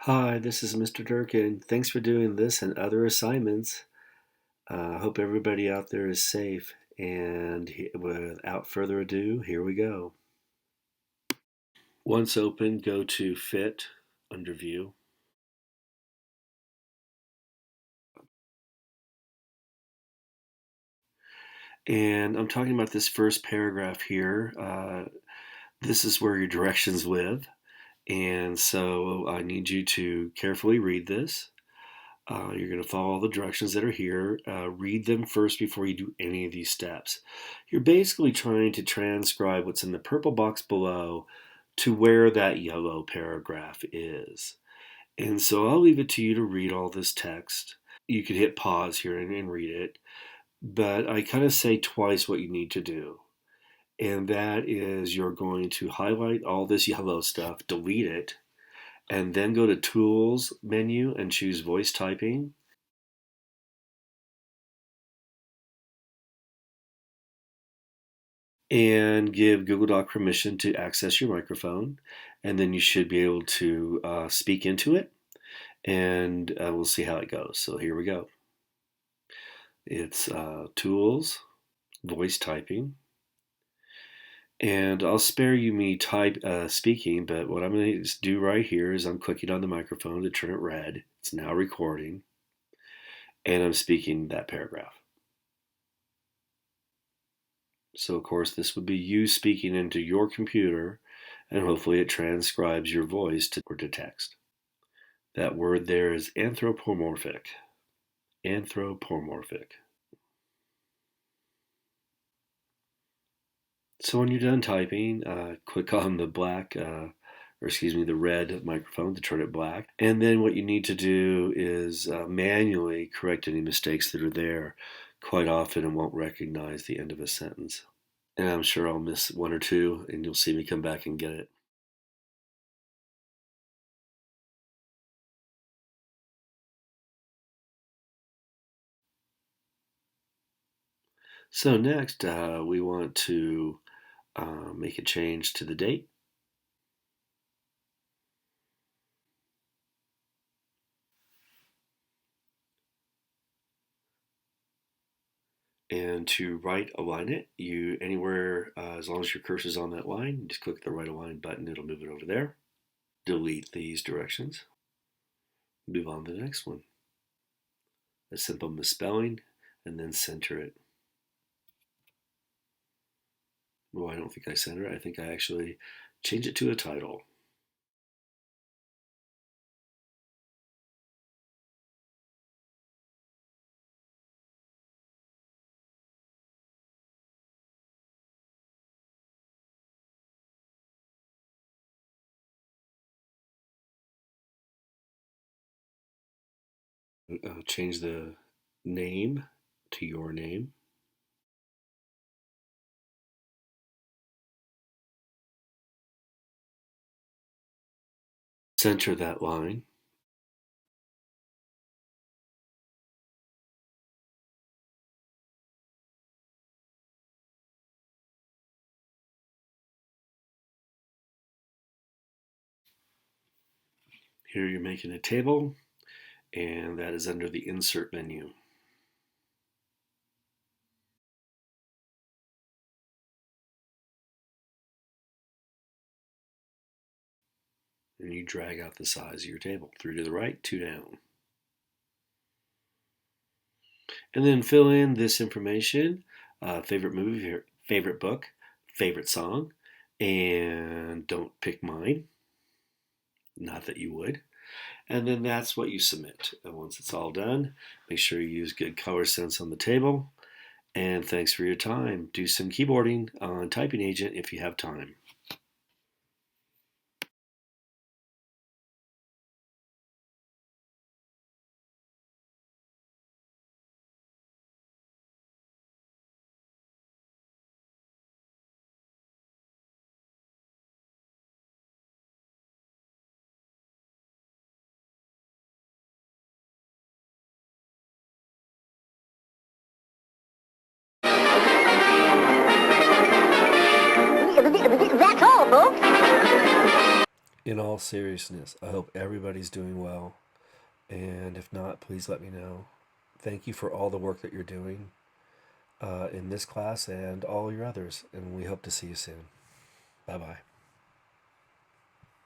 Hi, this is Mr. Durkin. Thanks for doing this and other assignments. I hope everybody out there is safe. And without further ado, here we go. Once open, go to Fit under View. And I'm talking about this first paragraph here. This is where your directions live. And so I need you to carefully read this. You're going to follow all the directions that are here. Read them first before you do any of these steps. You're basically trying to transcribe what's in the purple box below to where that yellow paragraph is. And so I'll leave it to you to read all this text. You can hit pause here and read it, but I kind of say twice what you need to do. And that is you're going to highlight all this yellow stuff, delete it, and then go to Tools menu and choose Voice Typing. And give Google Doc permission to access your microphone, and then you should be able to speak into it, and we'll see how it goes. So here we go. It's Tools, Voice Typing, and I'll spare you me speaking, but what I'm going to do right here is I'm clicking on the microphone to turn it red. It's now recording, and I'm speaking that paragraph. So of course this would be you speaking into your computer, and hopefully it transcribes your voice to text. That word there is anthropomorphic. Anthropomorphic. So when you're done typing, click on the the red microphone to turn it black. And then what you need to do is manually correct any mistakes that are there. Quite often it won't recognize the end of a sentence. And I'm sure I'll miss one or two, and you'll see me come back and get it. So next, we want to make a change to the date. And to right align it, you anywhere, as long as your cursor is on that line, just click the right align button, it'll move it over there. Delete these directions. Move on to the next one. A simple misspelling, and then center it. Well, I don't think I center it. I think I actually change it to a title. Change the name to your name. Center that line. Here you're making a table, and that is under the Insert menu. And you drag out the size of your table. 3 to the right, 2 down. And then fill in this information, favorite movie, favorite book, favorite song, and don't pick mine. Not that you would. And then that's what you submit. And once it's all done, make sure you use good color sense on the table. And thanks for your time. Do some keyboarding on Typing Agent if you have time. In all seriousness, I hope everybody's doing well. And if not, please let me know. Thank you for all the work that you're doing in this class and all your others. And we hope to see you soon. Bye bye.